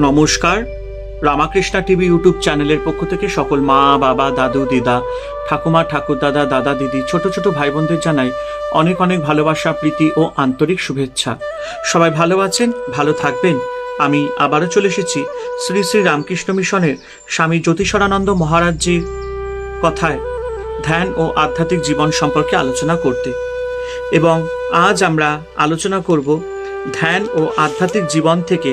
নমস্কার। Ramakrishna TV YouTube চ্যানেলের পক্ষ থেকে সকল মা, বাবা, দাদু, দিদা, ঠাকুমা, ঠাকুরদাদা, দাদা, দিদি, ছোট ছোট ভাই বোনদের জানাই অনেক অনেক ভালোবাসা, প্রীতি ও আন্তরিক শুভেচ্ছা। সবাই ভালো আছেন, ভালো থাকবেন। আমি আবারও চলে এসেছি শ্রী শ্রী রামকৃষ্ণ মিশনের স্বামী জ্যোতিষরানন্দ মহারাজজির কথায় ধ্যান ও আধ্যাত্মিক জীবন সম্পর্কে আলোচনা করতে। এবং আজ আমরা আলোচনা করব ধ্যান ও আধ্যাত্মিক জীবন থেকে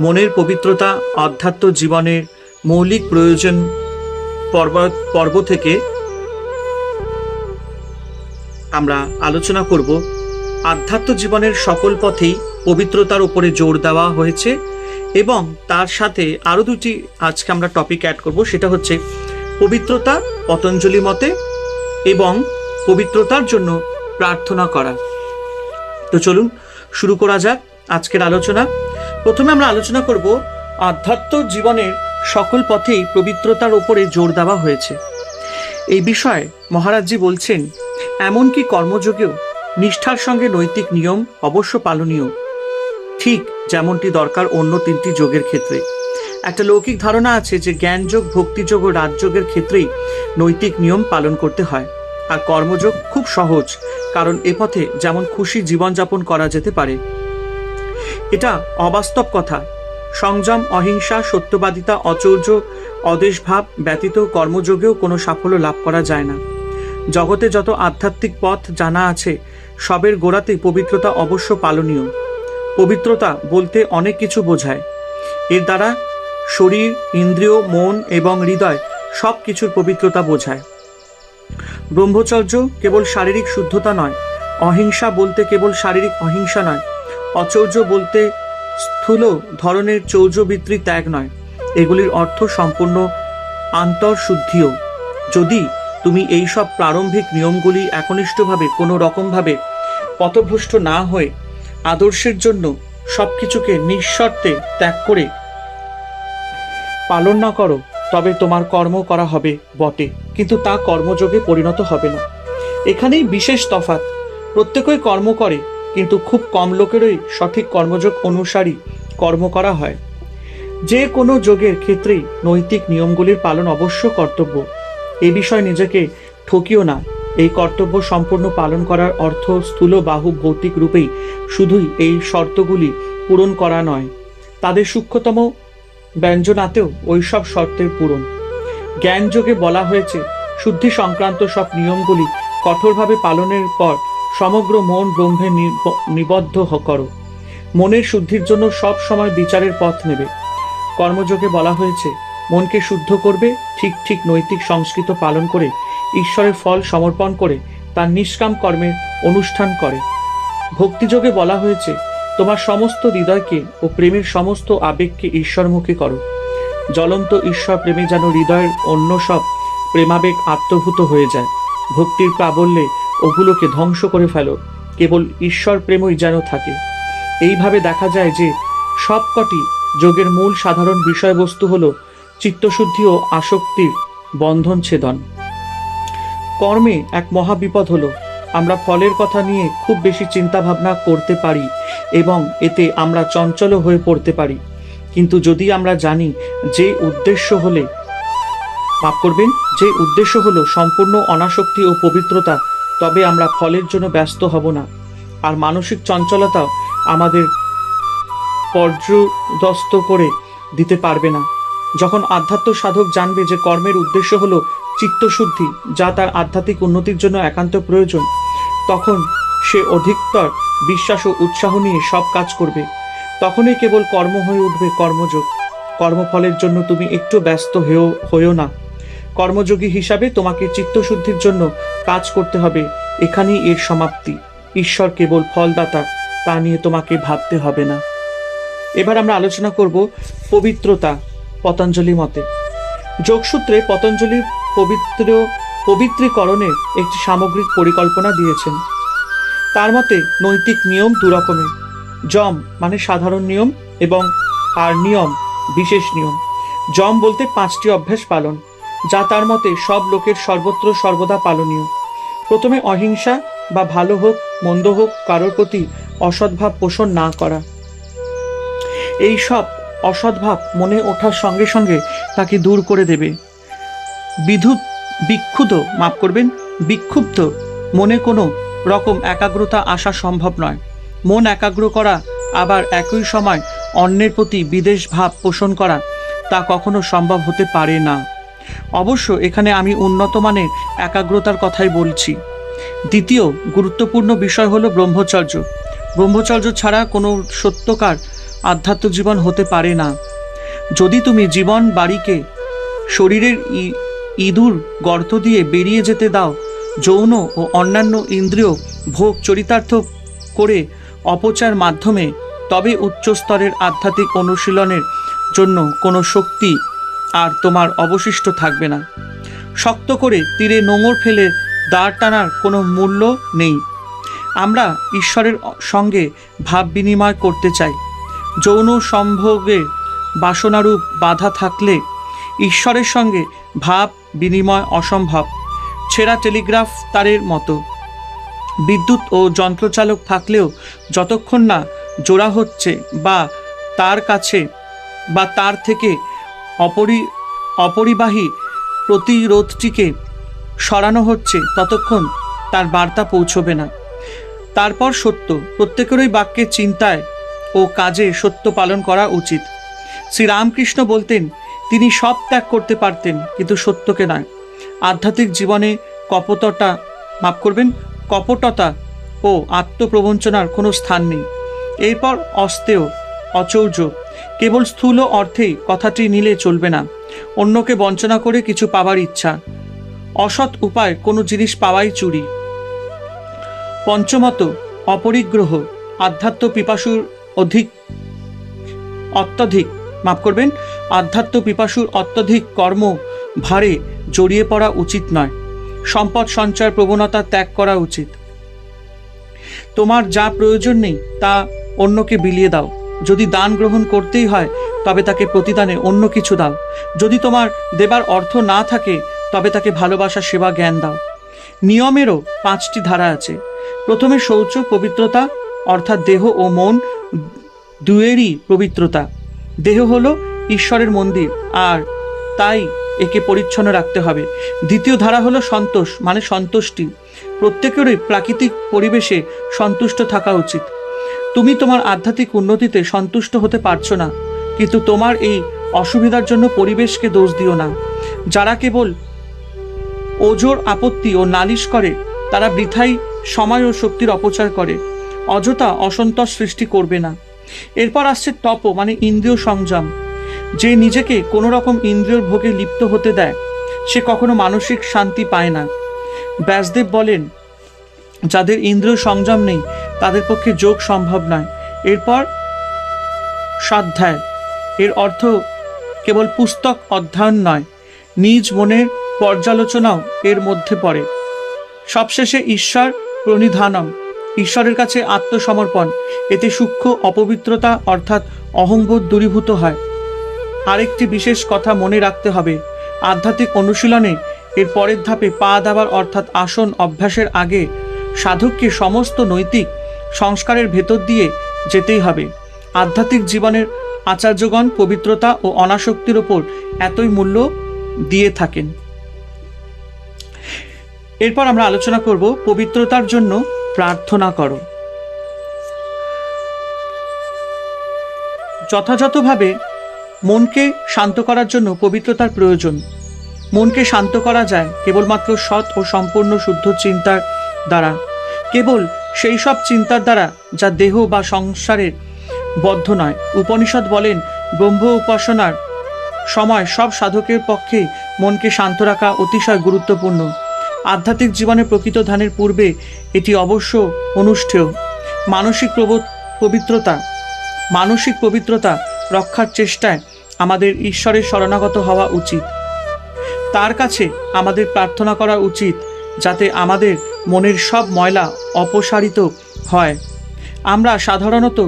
মনের পবিত্রতা, আধ্যাত্ম জীবনের মৌলিক প্রয়োজন পর্ব থেকে আমরা আলোচনা করব আধ্যাত্ম জীবনের সকল পথেই পবিত্রতার উপরে জোর দেওয়া হয়েছে। এবং তার সাথে আরো দুটি আজকে আমরা টপিক অ্যাড করব, সেটা হচ্ছে পবিত্রতা পতঞ্জলি মতে এবং পবিত্রতার জন্য প্রার্থনা করা। তো চলুন শুরু করা যাক আজকের আলোচনা। প্রথমে আমরা আলোচনা করব আধ্যাত্ম জীবনের সকল পথেই পবিত্রতার উপরে জোর দেওয়া হয়েছে। এই বিষয়ে মহারাজজি বলছেন, এমনকি কর্মযোগেও নিষ্ঠার সঙ্গে নৈতিক নিয়ম অবশ্য পালনীয়, ঠিক যেমনটি দরকার অন্য তিনটি যোগের ক্ষেত্রে। একটা লৌকিক ধারণা আছে যে জ্ঞানযোগ, ভক্তিযোগ ও রাজযোগের ক্ষেত্রেই নৈতিক নিয়ম পালন করতে হয়, আর কর্মযোগ খুব সহজ, কারণ এ পথে যেমন খুশি জীবনযাপন করা যেতে পারে। এটা অবাস্তব কথা। সংযম, অহিংসা, সত্যবাদিতা, অচৌর্য, অদেশভাব ব্যতীত কর্মযোগেও কোনো সাফল্য লাভ করা যায় না। জগতে যত আধ্যাত্মিক পথ জানা আছে, সবের গোড়াতেই পবিত্রতা অবশ্য পালনীয়। পবিত্রতা বলতে অনেক কিছু বোঝায়। এর দ্বারা শরীর, ইন্দ্রিয়, মন এবং হৃদয় সব কিছুর পবিত্রতা বোঝায়। ব্রহ্মচর্য কেবল শারীরিক শুদ্ধতা নয়, অহিংসা বলতে কেবল শারীরিক অহিংসা নয়, অচৌর্য বলতে স্থূল ধরনের চৌর্যবৃত্তি ত্যাগ নয়, এগুলির অর্থ সম্পূর্ণ আন্তঃশুদ্ধিও। যদি তুমি এই সব প্রারম্ভিক নিয়মগুলি একনিষ্ঠভাবে কোনো রকমভাবে পথভ্রষ্ট না হয়ে আদর্শের জন্য সবকিছুকে নিঃশর্তে ত্যাগ করে পালন না করো, তবে তোমার কর্ম করা হবে বটে, কিন্তু তা কর্মযোগে পরিণত হবে না। এখানেই বিশেষ তফাৎ। প্রত্যেকেই কর্ম করে, কিন্তু খুব কম লোকেরই সঠিক কর্মযোগ অনুসারী কর্ম করা হয়। যে কোনো যোগের ক্ষেত্রেই নৈতিক নিয়মগুলির পালন অবশ্য কর্তব্য। এ বিষয়ে নিজেকে ঠকিও না। এই কর্তব্য সম্পূর্ণ পালন করার অর্থ স্থূল বাহু ভৌতিক রূপেই শুধুই এই শর্তগুলি পূরণ করা নয়, তাদের সূক্ষ্মতম ব্যঞ্জনাতেও ওইসব শর্তের পূরণ। জ্ঞান যোগে বলা হয়েছে, শুদ্ধি সংক্রান্ত সব নিয়মগুলি কঠোরভাবে পালনের পর সমগ্র মন ব্রহ্মে নিবদ্ধ করো। মনের শুদ্ধির জন্য সব সময় বিচারের পথ নেবে। কর্মযোগে বলা হয়েছে, মনকে শুদ্ধ করবে, ঠিক ঠিক নৈতিক সংস্কৃত পালন করে ঈশ্বরের ফল সমর্পণ করে তার নিষ্কাম কর্মের অনুষ্ঠান করে। ভক্তিযোগে বলা হয়েছে, তোমার সমস্ত হৃদয়কে ও প্রেমের সমস্ত আবেগকে ঈশ্বরমুখী করো। জ্বলন্ত ঈশ্বর প্রেমে যেন হৃদয়ের অন্য সব প্রেমাবেগ আত্মভূত হয়ে যায়। ভক্তির প্রাবল্যে ওগুলোকে ধ্বংস করে ফেলো, কেবল ঈশ্বর প্রেমই যেন থাকে। এইভাবে দেখা যায় যে সবকটি যোগের মূল সাধারণ বিষয়বস্তু হল চিত্তশুদ্ধি ও আসক্তির বন্ধন ছেদন। কর্মে এক মহাবিপদ হলো, আমরা ফলের কথা নিয়ে খুব বেশি চিন্তা ভাবনা করতে পারি এবং এতে আমরা চঞ্চল হয়ে পড়তে পারি। কিন্তু যদি আমরা জানি যে উদ্দেশ্য হলো সম্পূর্ণ অনাসক্তি ও পবিত্রতা, তবে আমরা ফলের জন্য ব্যস্ত হব না, আর মানসিক চঞ্চলতাও আমাদের পর্যদস্ত করে দিতে পারবে না। যখন আধ্যাত্ম সাধক জানবে যে কর্মের উদ্দেশ্য হলো চিত্তশুদ্ধি, যা তার আধ্যাত্মিক উন্নতির জন্য একান্ত প্রয়োজন, তখন সে অধিকতর বিশ্বাস ও উৎসাহ নিয়ে সব কাজ করবে। তখনই কেবল কর্ম হয়ে উঠবে কর্মযোগ। কর্মফলের জন্য তুমি একটু ব্যস্ত হয়েও না। কর্মযোগী হিসাবে তোমাকে চিত্তশুদ্ধির জন্য কাজ করতে হবে, এখানেই এর সমাপ্তি। ঈশ্বর কেবল ফলদাতা, তা নিয়ে তোমাকে ভাবতে হবে না। এবার আমরা আলোচনা করব পবিত্রতা পতঞ্জলি মতে। যোগসূত্রে পতঞ্জলি পবিত্রীকরণের একটি সামগ্রিক পরিকল্পনা দিয়েছেন। তার মতে নৈতিক নিয়ম দু রকমের, যম মানে সাধারণ নিয়ম এবং আর নিয়ম বিশেষ নিয়ম। যম বলতে 5টি অভ্যাস পালন, যা তার মতে সব লোকের সর্বত্র সর্বদা পালনীয়। প্রথমে অহিংসা বা ভালো হোক মন্দ হোক কারোর প্রতি অসদ্ভাব পোষণ না করা। এই সব অসদ্ভাব মনে ওঠার সঙ্গে সঙ্গে তাকে দূর করে দেবে। বিক্ষুব্ধ মনে কোনো রকম একাগ্রতা আসা সম্ভব নয়। মন একাগ্র করা আবার একই সময় অন্যের প্রতি বিদ্বেষ ভাব পোষণ করা, তা কখনো সম্ভব হতে পারে না। অবশ্য এখানে আমি উন্নত মানের একাগ্রতার কথাই বলছি। দ্বিতীয় গুরুত্বপূর্ণ বিষয় হলো ব্রহ্মচর্য। ব্রহ্মচর্য ছাড়া কোনো সত্যকার আধ্যাত্ম জীবন হতে পারে না। যদি তুমি জীবন বাড়িকে শরীরের ইঁদুর গর্ত দিয়ে বেরিয়ে যেতে দাও, যৌন ও অন্যান্য ইন্দ্রিয় ভোগ চরিতার্থ করে অপচয়ের মাধ্যমে, তবে উচ্চ স্তরের আধ্যাত্মিক অনুশীলনের জন্য কোনো শক্তি আর তোমার অবশিষ্ট থাকবে না। শক্ত করে তীরে নোঙর ফেলে দাঁড় টানার কোনো মূল্য নেই। আমরা ঈশ্বরের সঙ্গে ভাব বিনিময় করতে চাই। যৌন সম্ভোগে বাসনারূপ বাধা থাকলে ঈশ্বরের সঙ্গে ভাব বিনিময় অসম্ভব। ছেঁড়া টেলিগ্রাফ তারের মতো। বিদ্যুৎ ও যন্ত্রচালক থাকলেও যতক্ষণ না জোড়া হচ্ছে বা তার কাছে বা তার থেকে অপরিবাহী প্রতিরোধটিকে সরানো হচ্ছে, ততক্ষণ তার বার্তা পৌঁছবে না। তারপর সত্য, প্রত্যেকেরই বাক্যে, চিন্তায় ও কাজে সত্য পালন করা উচিত। শ্রীরামকৃষ্ণ বলতেন, তিনি সব ত্যাগ করতে পারতেন, কিন্তু সত্যকে নয়। আধ্যাত্মিক জীবনে কপটতা ও আত্মপ্রবঞ্চনার কোনো স্থান নেই। এরপর অস্তেয়, অচৌর্য। কেবল স্থূল অর্থেই কথাটি নিলে চলবে না। অন্যকে বঞ্চনা করে কিছু পাবার ইচ্ছা, অসৎ উপায় কোনো জিনিস পাওয়াই চুরি। পঞ্চমত অপরিগ্রহ। আধ্যাত্ম পিপাসুর অত্যধিক কর্ম ভারে জড়িয়ে পড়া উচিত নয়। সম্পদ সঞ্চয় প্রবণতা ত্যাগ করা উচিত। তোমার যা প্রয়োজন নেই তা অন্যকে বিলিয়ে দাও। যদি দান গ্রহণ করতেই হয়, তবে তাকে প্রতিদানে অন্য কিছু দাও। যদি তোমার দেবার অর্থ না থাকে, তবে তাকে ভালোবাসা, সেবা, জ্ঞান দাও। নিয়মেরও 5টি ধারা আছে। প্রথমে শৌচ পবিত্রতা, অর্থাৎ দেহ ও মন দুয়েরই পবিত্রতা। দেহ হলো ঈশ্বরের মন্দির, আর তাই একে পরিচ্ছন্ন রাখতে হবে। দ্বিতীয় ধারা হলো সন্তোষ, মানে সন্তুষ্টি। প্রত্যেকেরই প্রাকৃতিক পরিবেশে সন্তুষ্ট থাকা উচিত। তুমি তোমার আধ্যাত্মিক উন্নতিতে সন্তুষ্ট হতে পারছো না, কিন্তু তোমার এই অসুবিধার জন্য পরিবেশকে দোষ দিও না। যারা কেবল ওজোর আপত্তি ও নালিশ করে, তারা বৃথাই সময় ও শক্তির অপচয় করে, অযথা অসন্তোষ সৃষ্টি করবে না। এরপর আসছে তপ, মানে ইন্দ্রিয় সংযম। যে নিজেকে কোনো রকম ইন্দ্রিয়র ভোগে লিপ্ত হতে দেয়, সে কখনো মানসিক শান্তি পায় না। ব্যাসদেব বলেন, যাদের ইন্দ্রিয় সংযম নেই, তাদের পক্ষে যোগ সম্ভব নয়। এরপর স্বাধ্যায়। এর অর্থ কেবল পুস্তক অধ্যয়ন নয়, নিজ মনের পর্যালোচনাও এর মধ্যে পড়ে। সবশেষে ঈশ্বর প্রণিধানম, ঈশ্বরের কাছে আত্মসমর্পণ। এতে সূক্ষ্ম অপবিত্রতা অর্থাৎ অহংবোধ দূরীভূত হয়। আরেকটি বিশেষ কথা মনে রাখতে হবে, আধ্যাত্মিক অনুশীলনে এর পরের ধাপে পা দেওয়ার অর্থাৎ আসন অভ্যাসের আগে সাধককে সমস্ত নৈতিক সংস্কারের ভেতর দিয়ে যেতেই হবে। আধ্যাত্মিক জীবনের আচার্যগণ পবিত্রতা ও অনাসক্তির ওপর এতই মূল্য দিয়ে থাকেন। এরপর আমরা আলোচনা করব পবিত্রতার জন্য প্রার্থনা করো। যথাযথভাবে মনকে শান্ত করার জন্য পবিত্রতার প্রয়োজন। মনকে শান্ত করা যায় কেবলমাত্র সৎ ও সম্পূর্ণ শুদ্ধ চিন্তার দ্বারা, কেবল সেই সব চিন্তার দ্বারা যা দেহ বা সংসারের বদ্ধ নয়। উপনিষদ বলেন, ব্রহ্ম উপাসনার সময় সব সাধকের পক্ষে মনকে শান্ত রাখা অতিশয় গুরুত্বপূর্ণ। আধ্যাত্মিক জীবনে প্রকৃত ধ্যানের পূর্বে এটি অবশ্য অনুষ্ঠেয়। মানসিক পবিত্রতা রক্ষার চেষ্টায় আমাদের ঈশ্বরের শরণাগত হওয়া উচিত। তার কাছে আমাদের প্রার্থনা করা উচিত, যাতে আমাদের মনের সব ময়লা অপসারিত হয়। আমরা সাধারণত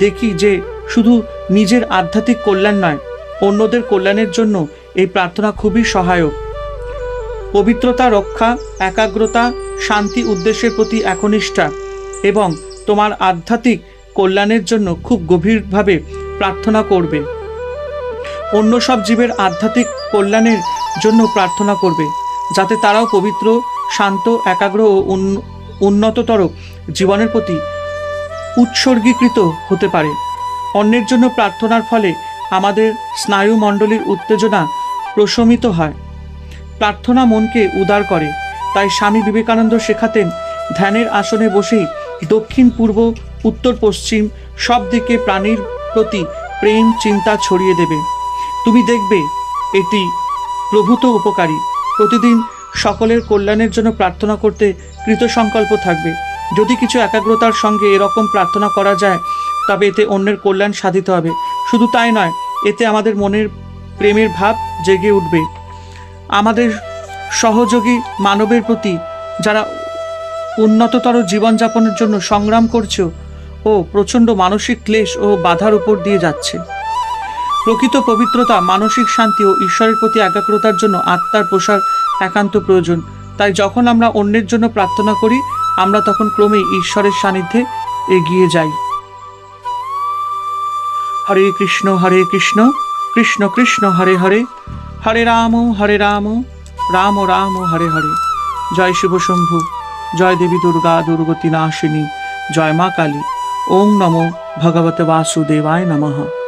দেখি যে শুধু নিজের আধ্যাত্মিক কল্যাণ নয়, অন্যদের কল্যাণের জন্য এই প্রার্থনা খুবই সহায়ক। পবিত্রতা রক্ষা, একাগ্রতা, শান্তি, উদ্দেশ্যের প্রতি একনিষ্ঠা এবং তোমার আধ্যাত্মিক কল্যাণের জন্য খুব গভীরভাবে প্রার্থনা করবে। অন্য সব জীবের আধ্যাত্মিক কল্যাণের জন্য প্রার্থনা করবে, যাতে তারাও পবিত্র, শান্ত, একাগ্র ও উন্নততর জীবনের প্রতি উৎসর্গীকৃত হতে পারে। অন্যের জন্য প্রার্থনার ফলে আমাদের স্নায়ুমণ্ডলীর উত্তেজনা প্রশমিত হয়। প্রার্থনা মনকে উদার করে। তাই স্বামী বিবেকানন্দ শেখাতেন, ধ্যানের আসনে বসেই দক্ষিণ, পূর্ব, উত্তর, পশ্চিম সব দিকে প্রাণীর প্রতি প্রেম চিন্তা ছড়িয়ে দেবে। তুমি দেখবে এটি প্রভূত উপকারী। প্রতিদিন সকলের কল্যাণের জন্য প্রার্থনা করতে কৃতসংকল্প থাকবে। যদি কিছু একাগ্রতার সঙ্গে এরকম প্রার্থনা করা যায়, তবে এতে অন্যের কল্যাণ সাধিত হবে। শুধু তাই নয়, এতে আমাদের মনের প্রেমের ভাব জেগে উঠবে। আমাদের সহযোগী মানবের প্রতি, যারা উন্নততর জীবনযাপনের জন্য সংগ্রাম করছে ও প্রচণ্ড মানসিক ক্লেশ ও বাধার উপর দিয়ে যাচ্ছে। প্রকৃত পবিত্রতা, মানসিক শান্তি ও ঈশ্বরের প্রতি একাগ্রতার জন্য আত্মার প্রসার একান্ত প্রয়োজন। তাই যখন আমরা অন্যের জন্য প্রার্থনা করি, আমরা তখন ক্রমেই ঈশ্বরের সান্নিধ্যে এগিয়ে যাই। হরে কৃষ্ণ কৃষ্ণ কৃষ্ণ হরে হরে, হরে রাম রাম রাম হরে হরে। জয় শিব শম্ভু, জয় দেবী দুর্গা দুর্গতি নাশিনী, জয় মা কালী। ওং নমো ভগবতে বাসুদেবায় নমঃ।